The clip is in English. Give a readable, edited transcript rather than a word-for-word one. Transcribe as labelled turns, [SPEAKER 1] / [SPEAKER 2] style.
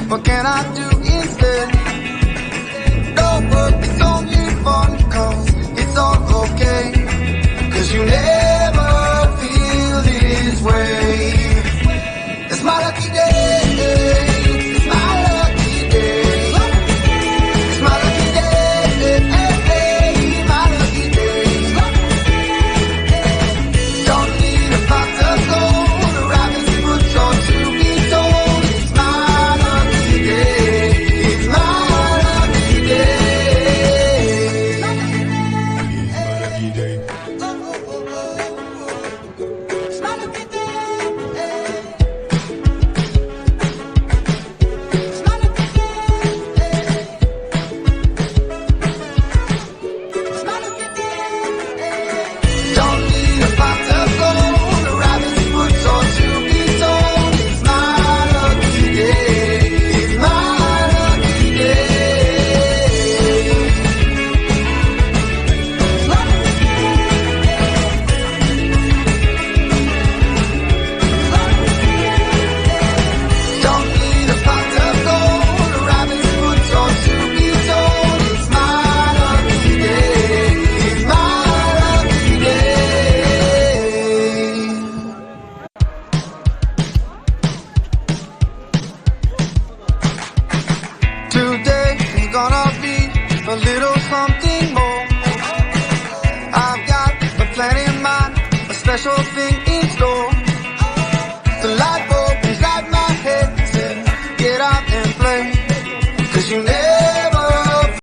[SPEAKER 1] What can I do instead? Don't work, it's only fun, cause it's all okay. Cause you never feel this way. It's my lucky day. It's my lucky day. It's my lucky day. My lucky day. Don't need a pot of gold, a rabbit's foot or to be told. It's my lucky day. It's my lucky day.
[SPEAKER 2] It's my lucky day.
[SPEAKER 1] It's my lucky day. Don't need a pot of gold, a rabbit's foot or to be told. It's my lucky day. It's my lucky day. It's my lucky day. Don't need a pot of gold, a rabbit's foot or to be told. It's my lucky day. It's my lucky day. Today is gonna be a little something more. I've got a plan in mind, a special thing